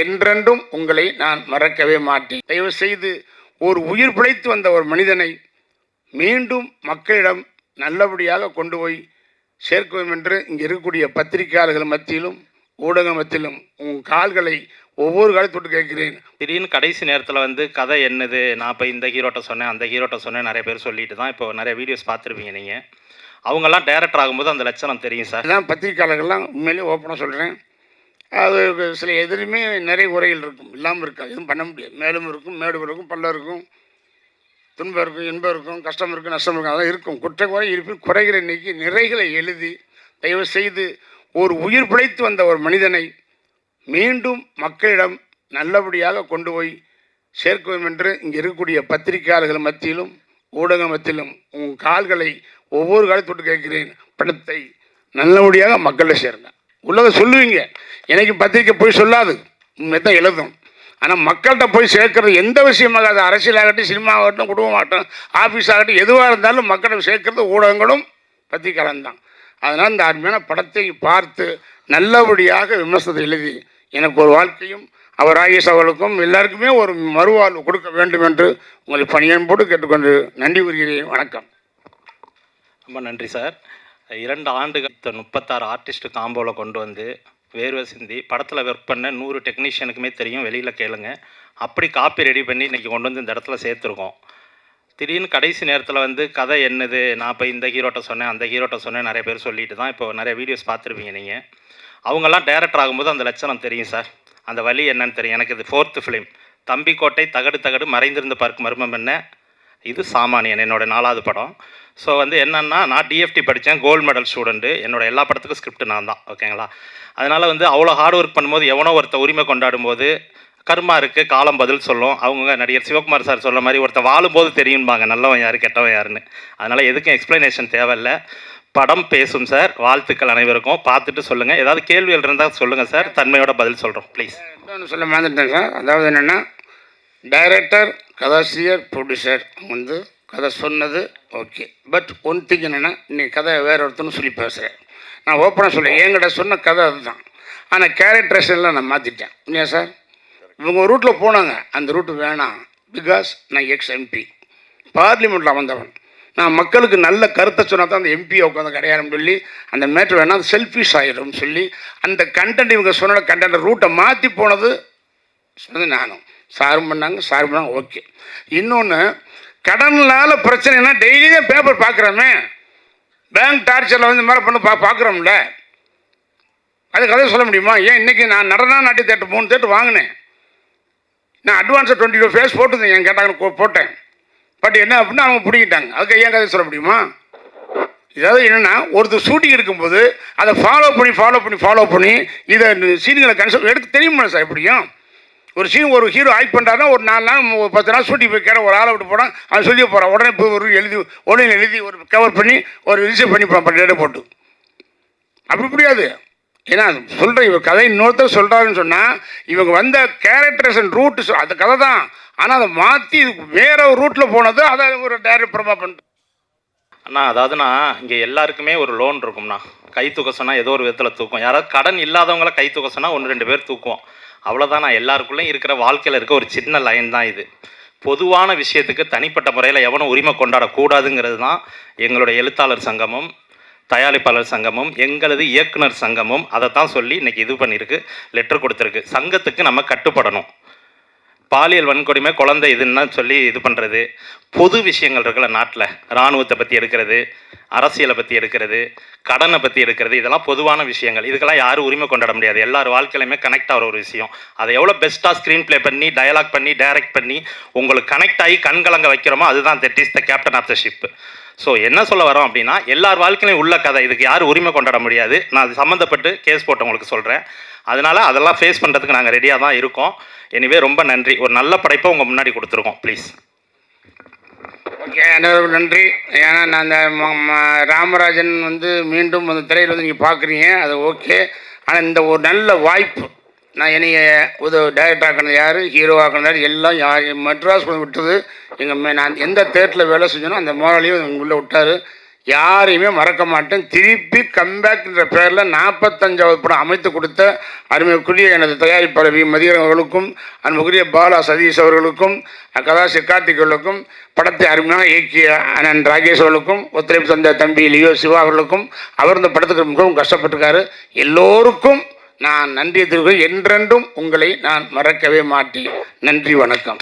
என்றென்றும் உங்களை நான் மறக்கவே மாட்டேன். தயவு செய்து ஒரு உயிர் பிழைத்து வந்த ஒரு மனிதனை மீண்டும் மக்களிடம் நல்லபடியாக கொண்டு போய் சேர்க்கும் என்று இங்கே இருக்கக்கூடிய பத்திரிகையாளர்கள் மத்தியிலும் ஊடக மத்தியிலும் உங்கள் கால்களை ஒவ்வொரு காலத்தொட்டு கேட்கிறேன். திடீர்னு கடைசி நேரத்தில் கதை என்னது, நான் இப்போ இந்த ஹீரோட்ட சொன்னேன் அந்த ஹீரோட்ட சொன்னேன் நிறைய பேர் சொல்லிட்டு தான் இப்போ நிறைய வீடியோஸ் பார்த்துருப்பீங்க. நீங்கள் அவங்கெல்லாம் டைரக்டர் ஆகும்போது அந்த லட்சணம் தெரியும் சார். அதான் பத்திரிகையாளர்கள்லாம் உண்மையிலேயே ஓப்பனாக சொல்கிறேன். அது சில எதிலுமே நிறைய குறைகள் இருக்கும், இல்லாமல் இருக்காது, எதுவும் பண்ண முடியாது. மேலும் இருக்கும், மேடும் இருக்கும், பள்ளம் இருக்கும், துன்பம் இருக்கும், இன்பம் இருக்கும், கஷ்டம் இருக்கும், நஷ்டம் இருக்கும், அதெல்லாம் இருக்கும். குறை இருப்பின் குறைகளை நீக்கி நிறைகளை எழுதி தயவு செய்து ஒரு உயிர் பிழைத்து வந்த ஒரு மனிதனை மீண்டும் மக்களிடம் நல்லபடியாக கொண்டு போய் சேர்க்கும் என்று இங்கே இருக்கக்கூடிய பத்திரிகையாளர்கள் மத்தியிலும் ஊடக மத்தியிலும் உங்கள் கால்களை ஒவ்வொரு காலத்தொட்டு கேட்கிறேன். படத்தை நல்லபடியாக மக்களில் சேருங்க. உள்ளதை சொல்லுவீங்க, எனக்கு பத்திரிக்கை போய் சொல்லாது, உண்மை தான் எழுதும். ஆனால் மக்கள்கிட்ட போய் சேர்க்கறது எந்த விஷயமாக, அது அரசியலாகட்டும், சினிமா ஆகட்டும், குடும்பம் ஆகட்டும், ஆஃபீஸ் ஆகட்டும், எதுவாக இருந்தாலும் மக்களிடம் சேர்க்கறது ஊடகங்களும் பத்திரிக்கையாளன் தான். அதனால் இந்த அருமையான படத்தை பார்த்து நல்லபடியாக விமர்சனத்தை எழுதி எனக்கு ஒரு வாழ்க்கையும் அவர் ராகேஷ் அவர்களுக்கும் எல்லாருக்குமே ஒரு மறுவாழ்வு கொடுக்க வேண்டும் என்று உங்களை பணியன்போடு கேட்டுக்கொண்டு நன்றி கூறுகிறேன். வணக்கம். ரொம்ப நன்றி சார். 2 ஆண்டுகள் 36 ஆர்டிஸ்ட் காம்போவில் கொண்டு வந்து வேர்வை சிந்தி படத்தில் ஒர்க் பண்ண 100 டெக்னீஷியனுக்குமே தெரியும், வெளியில் கேளுங்க. அப்படி காப்பி ரெடி பண்ணி இன்றைக்கி கொண்டு வந்து இந்த இடத்துல சேர்த்துருக்கோம். திடீர்னு கடைசி நேரத்தில் கதை என்னது, நான் இப்போ இந்த ஹீரோட்ட சொன்னேன் அந்த ஹீரோட்ட சொன்னேன் நிறைய பேர் சொல்லிட்டு தான் இப்போ நிறைய வீடியோஸ் பார்த்துருப்பீங்க. நீங்கள் அவங்கெல்லாம் டைரக்டர் ஆகும்போது அந்த லட்சணம் தெரியும் சார், அந்த வழி என்னன்னு தெரியும். எனக்கு இது 4th ஃபிலிம். தம்பிக்கோட்டை தகடு தகடு மறைந்திருந்து பார்க்கும் மர்மம் என்ன, இது சாமானியன் என்னோடய 4வது படம். ஸோ என்னென்னா, நான் டிஎஃப்டி படித்தேன், கோல்டு மெடல் ஸ்டூடெண்ட்டு. என்னோடய எல்லா படத்துக்கும் ஸ்கிரிப்ட் நான் தான், ஓகேங்களா. அதனால் அவ்வளோ ஹார்ட் ஒர்க் பண்ணும்போது எவனோ ஒருத்தர் உரிமை கொண்டாடும்போது கர்மா இருக்குது, காலம் பதில் சொல்லும். அவங்க நடிகர் சிவகுமார் சார் சொல்ல மாதிரி ஒருத்தர் வாழும்போது தெரியும்பாங்க நல்லவன் யார் கெட்டவன் யாருன்னு. அதனால் எதுக்கும் எக்ஸ்ப்ளனேஷன் தேவையில்லை, படம் பேசும் சார். வாழ்த்துக்கள் அனைவருக்கும். பார்த்துட்டு சொல்லுங்கள், ஏதாவது கேள்விகள் இருந்தால் சொல்லுங்கள் சார், தன்மையோட பதில் சொல்கிறோம் ப்ளீஸ். இன்னொன்று சொல்ல மறந்துட்டேன் சார். அதாவது என்னென்னா, டைரக்டர், கதாசிரியர், ப்ரொடியூசர் கதை சொன்னது ஓகே. பட் ஒன் திங் என்னென்னா, இன்றைக்கி கதை வேற ஒருத்தன்னு சொல்லி பேசுகிறேன். நான் ஓப்பனாக சொல்லேன், என்கிட்ட சொன்ன கதை அதுதான். ஆனால் கேரக்டரேஷன்லாம் நான் மாற்றிட்டேன். இல்லையா சார்? இவங்க ஒரு ரூட்டில் போனாங்க, அந்த ரூட்டு வேணாம். பிகாஸ் நான் எக்ஸ்-எம்பி, பார்லிமெண்ட்டில் வந்தவன். நான் மக்களுக்கு நல்ல கருத்தை சொன்னால் தான் அந்த எம்பியை உட்காந்து கிடையாதுன்னு சொல்லி அந்த மேட்ரு வேணால் அது செல்ஃபிஷ் ஆகிடும் சொல்லி அந்த கண்டென்ட் இவங்க சொன்ன கண்டென்ட் ரூட்டை மாற்றி சொன்னது நானும். சாரும் பண்ணாங்க, ஓகே. இன்னொன்று, கடனால் பிரச்சனைனா டெய்லியும் பேப்பர் பார்க்குறோமே, பேங்க் டார்ச்சரில் இந்த மாதிரி பண்ணி பார்க்குறோம்ல, அது கதை சொல்ல முடியுமா? ஏன் இன்றைக்கி நான் நடனா நாட்டிய தேட்டர் 3 தேட்டர் வாங்கினேன். நான் அட்வான்ஸாக 22 ஃபேஸ் போட்டுருந்தேன், என் கேட்டாங்க போட்டேன். பட் என்ன அப்படின்னா அவங்க பிடிக்கிட்டாங்க. அதுக்கு ஏன் கதை சொல்ல முடியுமா? இதாவது என்னென்னா, ஒருத்தர் ஷூட்டிங் எடுக்கும்போது அதை ஃபாலோ பண்ணி இதை சீன்களை கன்சல்ட் எடுத்து தெரியுமா சார்? எப்படியும் ஒரு சீன் ஒரு ஹீரோ ஆக்ட் பண்ணுறாருன்னா ஒரு 4 நாள் 10 நாள் ஷூட்டிங் போய் கேட்ட ஒரு ஆளை விட்டு போனால் அவன் சொல்லி போகிறான். உடனே போய் ஒரு எழுதி ஒரு கவர் பண்ணி ஒரு ரிசீவ் பண்ணி டேட்டை போட்டு அப்படி முடியாது. ஏன்னா சொல்கிறேன், இவர் கதை இன்னொருத்தர் சொல்கிறாருன்னு சொன்னால் இவங்க வந்த கேரக்டரேஷன் ரூட்டு அந்த கதை தான். ஆனால் அதை மாற்றி வேற ஒரு ரூட்டில் போனது அதை ஒரு டைரக்ட் பிரபா பண்ணுறது. அண்ணா, அதாவதுண்ணா, இங்கே எல்லாருக்குமே ஒரு லோன் இருக்கும்ண்ணா. கை தூக்க சொன்னால் ஏதோ ஒரு விதத்தில் தூக்கும். யாராவது கடன் இல்லாதவங்கள கை தூக்க சொன்னால் 1-2 பேர் தூக்குவோம், அவ்வளோதான். நான் எல்லாருக்குள்ளேயும் இருக்கிற வாழ்க்கையில் இருக்க ஒரு சின்ன லைன் தான் இது. பொதுவான விஷயத்துக்கு தனிப்பட்ட முறையில் எவனும் உரிமை கொண்டாடக்கூடாதுங்கிறது தான் எங்களுடைய எழுத்தாளர் சங்கமும் தயாரிப்பாளர் சங்கமும் எங்களது இயக்குனர் சங்கமும் அதை தான் சொல்லி இன்றைக்கி இது பண்ணியிருக்கு, லெட்டர் கொடுத்துருக்கு. சங்கத்துக்கு நம்ம கட்டுப்படணும். பாலியல் வன்கொடுமை, குழந்தை இதுன்னு சொல்லி இது பண்ணுறது, பொது விஷயங்கள் இருக்குல்ல நாட்டில், இராணுவத்தை பற்றி எடுக்கிறது, அரசியலை பற்றி எடுக்கிறது, கடனை பற்றி எடுக்கிறது, இதெல்லாம் பொதுவான விஷயங்கள். இதுக்கெல்லாம் யாரும் உரிமை கொண்டாட முடியாது. எல்லார் வாழ்க்கையிலுமே கனெக்ட் ஆகிற ஒரு விஷயம். அதை எவ்வளோ பெஸ்ட்டாக ஸ்க்ரீன் ப்ளே பண்ணி, டயலாக் பண்ணி, டைரக்ட் பண்ணி உங்களுக்கு கனெக்ட் ஆகி கண்கலங்க வைக்கிறோமோ அதுதான் that is the captain of the ship. So என்ன சொல்ல வரோம் அப்படின்னா, எல்லார் வாழ்க்கையிலையும் உள்ள கதை, இதுக்கு யாரும் உரிமை கொண்டாட முடியாது. நான் அது சம்மந்தப்பட்டு கேஸ் போட்டவங்களுக்கு சொல்கிறேன். அதனால் அதெல்லாம் ஃபேஸ் பண்ணுறதுக்கு நாங்கள் ரெடியாக தான் இருக்கோம். எனிவே ரொம்ப நன்றி. ஒரு நல்ல படைப்பை உங்கள் முன்னாடி கொடுத்துருக்கோம். ப்ளீஸ். ஓகே, நன்றி. ஏன்னா நான் அந்த ராமராஜன் மீண்டும் அந்த திரையில் நீங்கள் பார்க்குறீங்க, அது ஓகே. ஆனால் இந்த ஒரு நல்ல வாய்ப்பு, நான் என்னைய டைரக்டர் ஆக்கினது யார், ஹீரோ ஆக்கினது யார், எல்லாம் மெட்ராஸ் விட்டது நான் எந்த தேட்டரில் வேலை செஞ்சோனோ அந்த முதலாளியும் உள்ளே விட்டார். யாரையுமே மறக்க மாட்டேன். திருப்பி கம்பேக்ன்ற பேரில் 45வது படம் அமைத்து கொடுத்த அருமைக்குரிய எனது தயாரிப்பாளர் மதியன் அவர்களுக்கும், அன்புக்குரிய பாலா சதீஷ் அவர்களுக்கும், கதாசிரியர் கார்த்திக் அவர்களுக்கும், படத்தை அருமையாக இயக்கிய அண்ணன் ராகேஷ் அவர்களுக்கும், ஒத்துழைப்பு தந்த தம்பி லியோ சிவா அவர்களுக்கும், அவர் இந்த படத்துக்கு மிகவும் கஷ்டப்பட்டிருக்காரு. எல்லோருக்கும் நான் நன்றி தெரிவிக்கிறேன். என்றென்றும் உங்களை நான் மறக்கவே மாட்டேன். நன்றி, வணக்கம்.